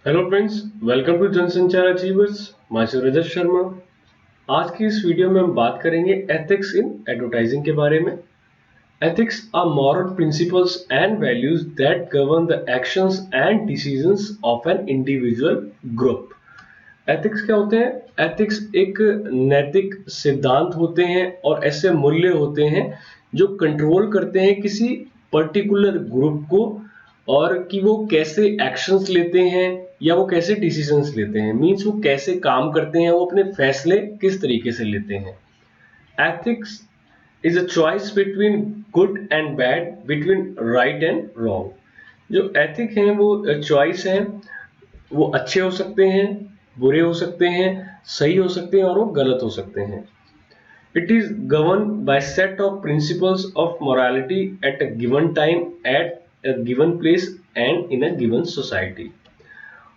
Hello friends, welcome to जनसंचार achievers. My Rajat Sharma. आज की इस वीडियो में हम बात करेंगे एथिक्स इन एडवर्टाइजिंग के बारे में। Ethics are moral principles and values that govern the actions and decisions of an individual group. Ethics क्या होते हैं? एथिक्स एक नैतिक सिद्धांत होते हैं और ऐसे मूल्य होते हैं जो कंट्रोल करते हैं किसी पर्टिकुलर ग्रुप को, और कि वो कैसे एक्शंस लेते हैं या वो कैसे डिसीजंस लेते हैं। मींस वो कैसे काम करते हैं, वो अपने फैसले किस तरीके से लेते हैं। Ethics is a choice between good and bad, between right and wrong. जो एथिक है वो चॉइस है। वो अच्छे हो सकते हैं, बुरे हो सकते हैं, सही हो सकते हैं और वो गलत हो सकते हैं। It is govern by set of principles of morality at a given time, at a given place and in a given society.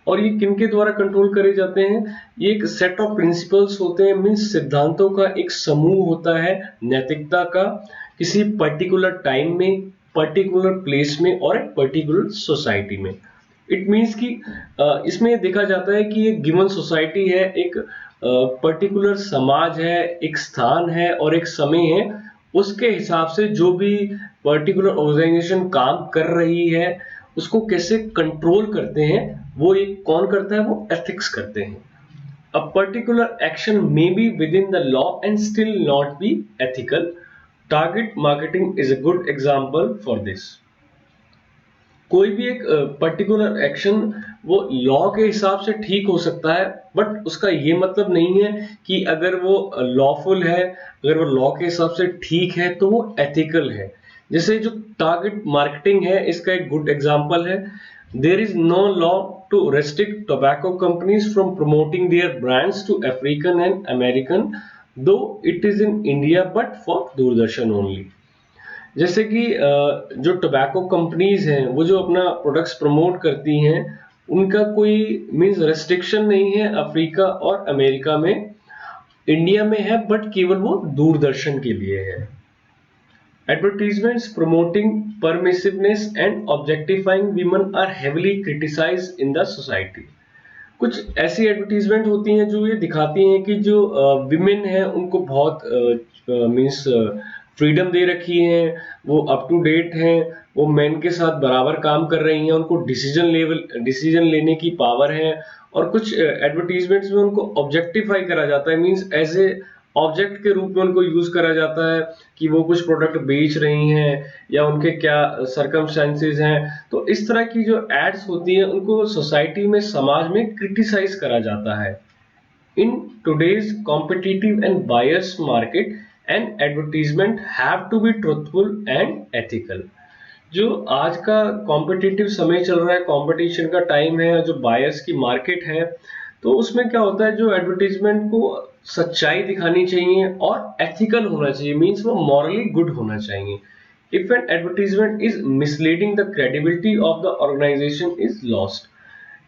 और ये किनके द्वारा कंट्रोल करे जाते हैं? ये एक सेट ऑफ प्रिंसिपल्स होते हैं, मीन्स सिद्धांतों का एक समूह होता है नैतिकता का, किसी पर्टिकुलर टाइम में, पर्टिकुलर प्लेस में और एक पर्टिकुलर सोसाइटी में। इट मीन्स कि इसमें देखा जाता है कि एक गिवन सोसाइटी है, एक पर्टिकुलर समाज है, एक स्थान है और एक समय है। उसके हिसाब से जो भी पर्टिकुलर ऑर्गेनाइजेशन काम कर रही है, उसको कैसे कंट्रोल करते हैं, वो एक कौन करता है? वो एथिक्स करते हैं। A particular action may be with in the law and still not be ethical. Target marketing is a good example for this. कोई भी एक पर्टिकुलर एक्शन वो लॉ के हिसाब से ठीक हो सकता है, बट उसका ये मतलब नहीं है कि अगर वो लॉफुल है, अगर वो लॉ के हिसाब से ठीक है तो वो एथिकल है। जैसे जो टारगेट मार्केटिंग है, इसका एक गुड एग्जांपल है। There is no law to restrict tobacco companies from promoting their brands to African and American, though it is in India but for Doordarshan only. जैसे कि जो टोबैको कंपनीज हैं, वो जो अपना प्रोडक्ट्स प्रमोट करती हैं, उनका कोई मींस रेस्ट्रिक्शन नहीं है अफ्रीका और अमेरिका में। इंडिया में है बट केवल वो दूरदर्शन के लिए है। Advertisements promoting permissiveness and objectifying women are heavily criticized in the society. कुछ ऐसी एडवर्टीजमेंट होती हैं जो ये दिखाती हैं कि जो विमेन है उनको बहुत मीन्स फ्रीडम दे रखी है, वो अप टू डेट हैं, वो मेन के साथ बराबर काम कर रही हैं, उनको डिसीजन लेने की पावर है। और कुछ एडवर्टीजमेंट्स में उनको ऑब्जेक्टिफाई करा जाता है, मीन्स एज ए ऑब्जेक्ट के रूप में उनको यूज करा जाता है कि वो कुछ प्रोडक्ट बेच रही हैं या उनके क्या सरकमस्टेंसेस हैं। तो इस तरह की जो एड्स होती हैं उनको सोसाइटी में, समाज में क्रिटिसाइज करा जाता है। In today's competitive and buyers market and advertisement have to be truthful and ethical. जो आज का कॉम्पिटिटिव समय चल रहा है, कंपटीशन का टाइम है, जो बायर्स की मार्केट है, तो उसमें क्या होता है, जो एडवर्टीजमेंट को सच्चाई दिखानी चाहिए और एथिकल होना चाहिए, मींस वो मॉरली गुड होना चाहिए। If an advertisement is misleading, the credibility of the organization is lost.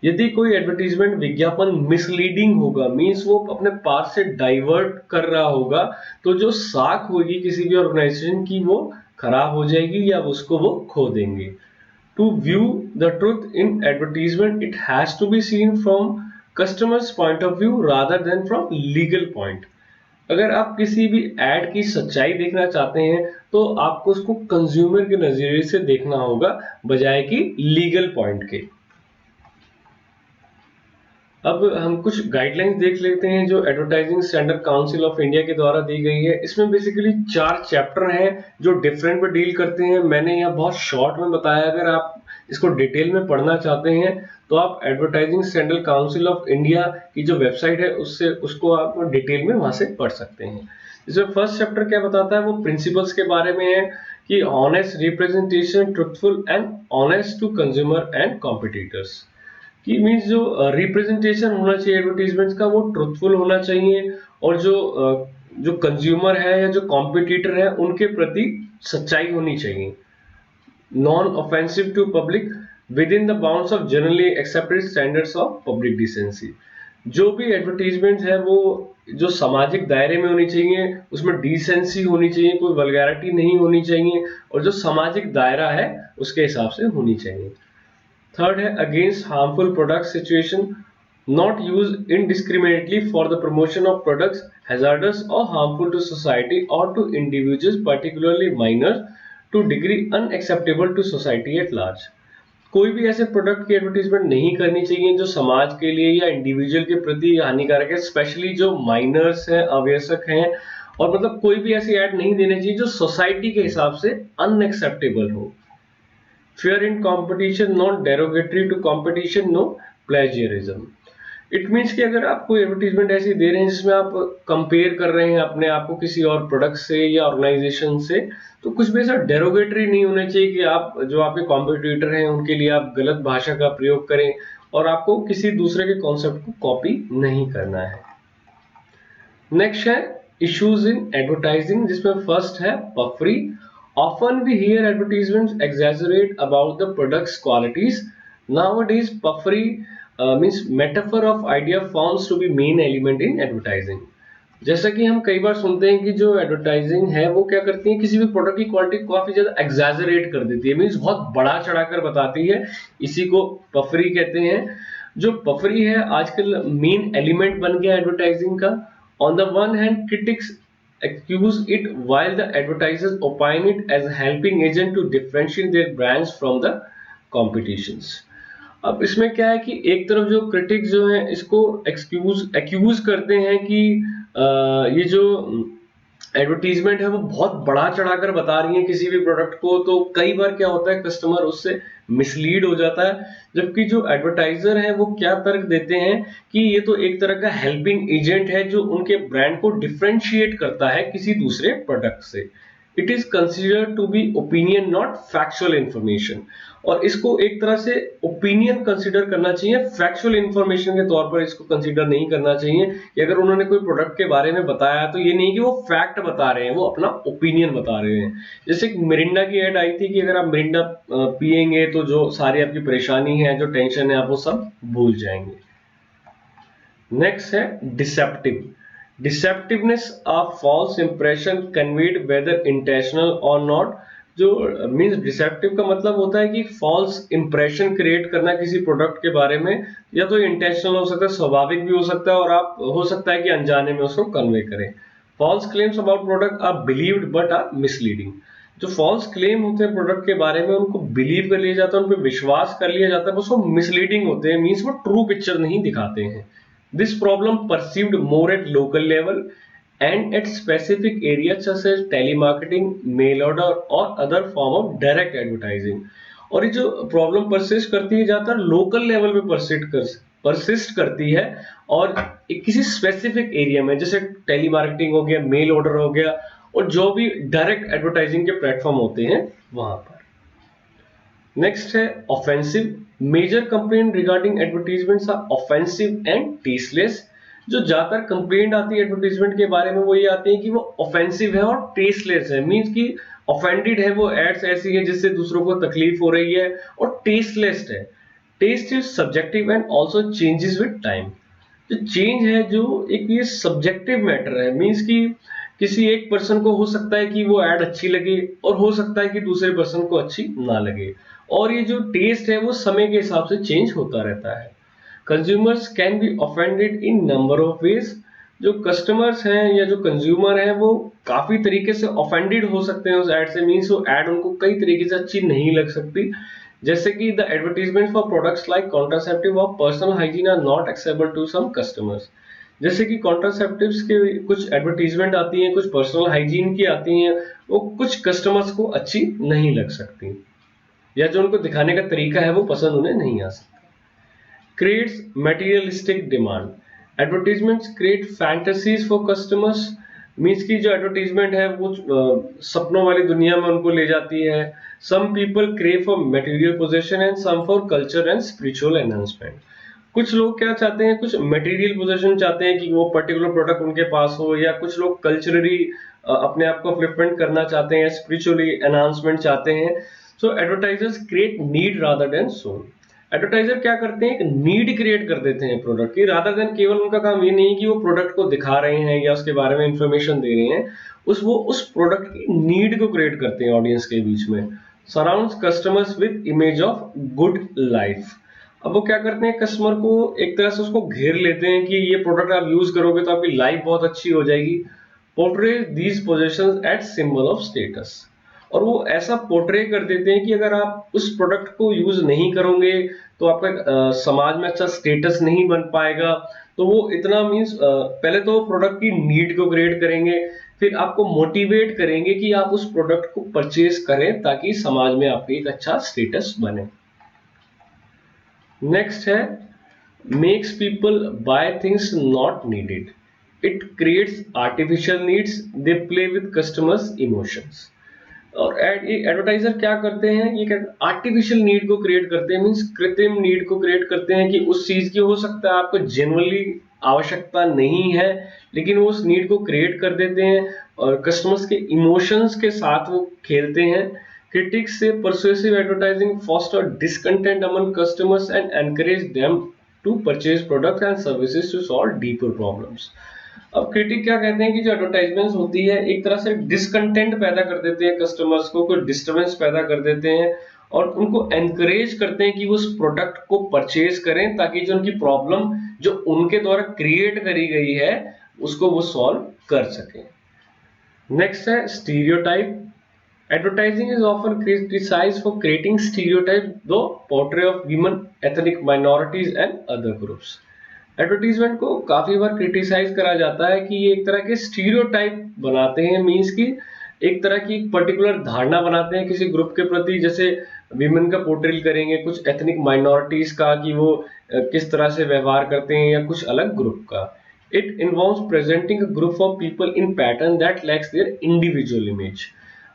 यदि कोई एडवर्टीजमेंट विज्ञापन मिसलीडिंग होगा, मींस वो अपने पास से डाइवर्ट कर रहा होगा, तो जो साख होगी किसी भी ऑर्गेनाइजेशन की वो खराब हो जाएगी या उसको वो खो देंगे। To view the truth in advertisement, it has to be seen from customers point of view rather than from legal point. अगर आप किसी भी एड की सच्चाई देखना चाहते हैं तो आपको उसको कंज्यूमर के नजरिए से देखना होगा, बजाय कि लीगल पॉइंट के। अब हम कुछ गाइडलाइंस देख लेते हैं जो advertising standard council of India के द्वारा दी गई है। इसमें बेसिकली 4 चैप्टर हैं जो डिफरेंट पे डील करते हैं। मैंने यहाँ बहुत शॉर्ट में बताया, अगर आप इसको डिटेल में पढ़ना चाहते हैं तो आप advertising standard council of India की जो वेबसाइट है उससे उसको आप डिटेल में वहां से पढ़ सकते हैं। इसमें फर्स्ट चैप्टर क्या बताता है, वो प्रिंसिपल्स के बारे में है कि honest representation, truthful and honest to consumer and competitors. कि मीन्स जो रिप्रेजेंटेशन होना चाहिए एडवर्टीजमेंट्स का वो ट्रुथफुल होना चाहिए, और जो कंज्यूमर है या जो कॉम्पिटिटर है उनके प्रति सच्चाई होनी चाहिए। Non offensive to public within the bounds of generally accepted standards of public decency. जो भी एडवर्टीजमेंट है वो जो सामाजिक दायरे में होनी चाहिए, उसमें डिसेंसी होनी चाहिए, कोई वल्गैरिटी नहीं होनी चाहिए, और जो सामाजिक दायरा है उसके हिसाब से होनी चाहिए। थर्ड है against harmful product situation, not used indiscriminately for the promotion of products hazardous or harmful to society or to individuals, particularly minors, to degree unacceptable to society at large। कोई भी ऐसे प्रोडक्ट की advertisement नहीं करनी चाहिए जो समाज के लिए या इंडिविजुअल के प्रति हानिकारक है, स्पेशली जो माइनर्स हैं, अवयस्क हैं, और मतलब कोई भी ऐसी ऐड नहीं देनी चाहिए जो सोसाइटी के हिसाब से अनएक्सेप्टेबल हो। Fair in competition, not derogatory to competition, no plagiarism. It means कि अगर आप कोई एडवर्टीजमेंट ऐसी दे रहे हैं जिसमें आप कंपेयर कर रहे हैं अपने आप को किसी और प्रोडक्ट से या ऑर्गेनाइजेशन से, तो कुछ भी ऐसा डेरोगेटरी नहीं होना चाहिए कि आप जो आपके कॉम्पिटिटर हैं उनके लिए आप गलत भाषा का प्रयोग करें, और आपको किसी दूसरे के कॉन्सेप्ट को कॉपी नहीं करना है। नेक्स्ट है इश्यूज इन एडवर्टाइजिंग, जिसमें फर्स्ट है puffery. Often we hear advertisements exaggerate about the products qualities. Nowadays puffery means metaphor of idea forms to be main element in advertising। जैसा कि हम कई बार सुनते हैं कि जो एडवर्टाइजिंग है वो क्या करती है, किसी भी प्रोडक्ट की क्वालिटी काफी ज्यादा एग्जैजरेट कर देती है, मींस बहुत बढ़ा चढ़ाकर बताती है, इसी को पफरी कहते हैं। जो पफरी है आजकल मेन एलिमेंट बन गया एडवर्टाइजिंग का। On the one hand critics accuse it while the advertisers opine it as helping agent to differentiate their brands from the competitions। अब इसमें क्या है कि एक तरफ जो क्रिटिक्स जो है इसको एक्यूज करते हैं कि ये जो एडवर्टीजमेंट है वो बहुत बढ़ा चढ़ाकर बता रही है किसी भी प्रोडक्ट को, तो कई बार क्या होता है कस्टमर उससे मिसलीड हो जाता है। जबकि जो एडवर्टाइजर है वो क्या तर्क देते हैं कि ये तो एक तरह का हेल्पिंग एजेंट है जो उनके ब्रांड को डिफरेंशिएट करता है किसी दूसरे प्रोडक्ट से। It is considered to be opinion not factual information, और इसको एक तरह से ओपिनियन कंसीडर करना चाहिए, फैक्चुअल इंफॉर्मेशन के तौर पर इसको कंसीडर नहीं करना चाहिए। कि अगर उन्होंने कोई प्रोडक्ट के बारे में बताया तो ये नहीं कि वो फैक्ट बता रहे हैं, वो अपना ओपिनियन बता रहे हैं। जैसे मिरिंडा की ऐड आई थी कि अगर आप मिरिंडा पिएंगे तो जो सारी आपकी परेशानी है, जो टेंशन है, आप वो सब भूल जाएंगे। नेक्स्ट है deceptive. Deceptiveness of false impression conveyed whether intentional और नॉट। जो मींस डिसेप्टिव का मतलब होता है कि फॉल्स इंप्रेशन क्रिएट करना किसी प्रोडक्ट के बारे में, या तो इंटेंशनल हो सकता है, स्वाभाविक भी हो सकता है, और आप हो सकता है कि अनजाने में उसको कन्वे करें। False claims about product are believed but are misleading. जो फॉल्स क्लेम होते हैं प्रोडक्ट के बारे में उनको बिलीव कर लिया जाता है, उन पर विश्वास कर लिया जाता है, बस वो मिसलीडिंग होते हैं, मींस वो ट्रू पिक्चर नहीं दिखाते हैं। This problem perceived more at local level and at specific areas such as telemarketing, mail order or other form of direct advertising। और ये जो प्रॉब्लम परसिस्ट करती है ज्यादातर लोकल लेवल पे परसिस्ट करती है, और किसी स्पेसिफिक एरिया में, जैसे टेलीमार्केटिंग हो गया, मेल ऑर्डर हो गया, और जो भी डायरेक्ट एडवर्टाइजिंग के प्लेटफॉर्म होते हैं वहां पर। नेक्स्ट है offensive. Major complaint regarding advertisements are offensive and tasteless. जो ज्यादातर कंप्लेंट आती है एडवर्टीजमेंट के बारे में वो ये आती है कि वो ऑफेंसिव है और टेस्टलेस है, मींस कि ऑफेंडेड है, वो एड्स ऐसी है जिससे दूसरों को तकलीफ हो रही है, और टेस्टलेस है। Taste is subjective and also changes with time. जो चेंज है जो एक ये सब्जेक्टिव मैटर है, मींस कि किसी एक पर्सन को हो सकता है कि वो ऐड अच्छी लगे, और हो सकता है कि दूसरे पर्सन को अच्छी ना लगे, और ये जो टेस्ट है वो समय के हिसाब से चेंज होता रहता है। Consumers can be offended in number of ways. जो कस्टमर्स हैं या जो कंज्यूमर हैं वो काफी तरीके से ऑफेंडेड हो सकते हैं उस ऐड से, मींस वो ऐड उनको कई तरीके से अच्छी नहीं लग सकती। जैसे कि the advertisement for products like contraceptive और personal hygiene are not accessible to some customers. जैसे कि कॉन्ट्रासेप्टिव्स के कुछ एडवर्टीजमेंट आती हैं, कुछ पर्सनल हाइजीन की आती हैं, वो कुछ कस्टमर्स को अच्छी नहीं लग सकती, या जो उनको दिखाने का तरीका है वो पसंद उन्हें नहीं आ सकता। Creates materialistic demand. Advertisements create fantasies for customers, means की जो एडवर्टीजमेंट है वो सपनों वाली दुनिया में उनको ले जाती है। Some people crave for material possession and some for culture and spiritual enhancement. कुछ लोग क्या चाहते हैं, कुछ मटेरियल पोजेशन चाहते हैं कि वो पर्टिकुलर प्रोडक्ट उनके पास हो, या कुछ लोग कल्चरली अपने आप को अपलिफ्टमेंट करना चाहते हैं, स्पिरिचुअली एनहांसमेंट चाहते हैं। So advertisers create need rather than sell. Advertiser क्या करते हैं, एक नीड क्रिएट कर देते हैं प्रोडक्ट की, रादर देन केवल उनका काम ये नहीं कि वो प्रोडक्ट को दिखा रहे हैं या उसके बारे में इंफॉर्मेशन दे रहे हैं, वो उस प्रोडक्ट की नीड को क्रिएट करते हैं ऑडियंस के बीच में। Surrounds customers with image of good life. अब वो क्या करते हैं, कस्टमर को एक तरह से उसको घेर लेते हैं कि ये प्रोडक्ट आप यूज करोगे तो आपकी लाइफ बहुत अच्छी हो जाएगी। Portray these possessions at symbol of status. और वो ऐसा पोर्ट्रे कर देते हैं कि अगर आप उस प्रोडक्ट को यूज नहीं करोगे तो आपका समाज में अच्छा स्टेटस नहीं बन पाएगा। तो वो इतना मीन्स पहले तो प्रोडक्ट की नीड को क्रिएट करेंगे, फिर आपको मोटिवेट करेंगे कि आप उस प्रोडक्ट को परचेज करें ताकि समाज में आपका एक अच्छा स्टेटस बने। नेक्स्ट है makes people buy things not needed. It creates artificial needs, they play with customers emotions. और एडवर्टाइजर क्या करते हैं, ये आर्टिफिशियल नीड को क्रिएट करते हैं, मींस कृत्रिम नीड को क्रिएट करते हैं कि उस चीज की हो सकता है आपको जेन्युइनली आवश्यकता नहीं है, लेकिन वो उस नीड को क्रिएट कर देते हैं और कस्टमर्स के इमोशंस के साथ वो खेलते हैं। क्रिटिक्स से persuasive advertising foster discontent among customers and encourage them to purchase product and services to solve deeper problems. अब क्रिटिक क्या कहते हैं कि जो एडवर्टाइजमेंट्स होती है एक तरह से डिसकंटेंट पैदा कर देते हैं, कस्टमर्स को कोई डिस्टरबेंस पैदा कर देते हैं और उनको एनकरेज करते हैं कि वो उस प्रोडक्ट को परचेज करें ताकि जो उनकी प्रॉब्लम जो उनके द्वारा क्रिएट करी गई है उसको वो सॉल्व कर सकें। नेक्स्ट है stereotype. Advertising is often criticized for creating stereotypes, though portray of women, ethnic minorities and other groups. Advertisement को काफी बार क्रिटिसाइज करा जाता है कि ये एक तरह के स्टीरियोटाइप बनाते हैं, मींस की एक तरह की पर्टिकुलर धारणा बनाते हैं किसी ग्रुप के प्रति, जैसे विमेन का पोर्ट्रेल करेंगे, कुछ एथनिक माइनॉरिटीज का कि वो किस तरह से व्यवहार करते हैं, या कुछ अलग ग्रुप का। It involves presenting a group of people in pattern that lakhs their individual image.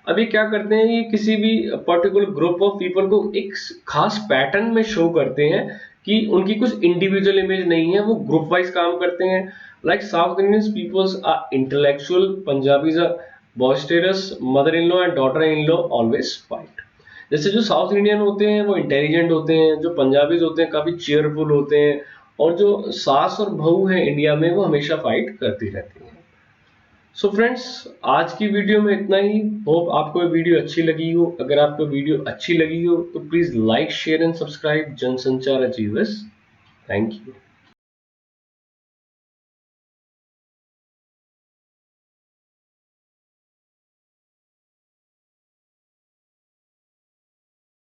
अभी क्या करते हैं, ये किसी भी पर्टिकुलर ग्रुप ऑफ पीपल को एक खास पैटर्न में शो करते हैं कि उनकी कुछ इंडिविजुअल इमेज नहीं है, वो ग्रुप वाइज काम करते हैं। Like South Indian peoples are intellectual, Punjabis are boisterous, mother in law and daughter in law always fight. जैसे जो साउथ इंडियन होते हैं वो इंटेलिजेंट होते हैं, जो पंजाबीज होते हैं काफी चेयरफुल होते हैं, और जो सास और बहू है इंडिया में वो हमेशा फाइट करती रहती है। सो फ्रेंड्स, आज की वीडियो में इतना ही। होप आपको ये वीडियो अच्छी लगी हो। अगर आपको वीडियो अच्छी लगी हो तो please like, share and subscribe जनसंचार अचीवर्स। Thank you.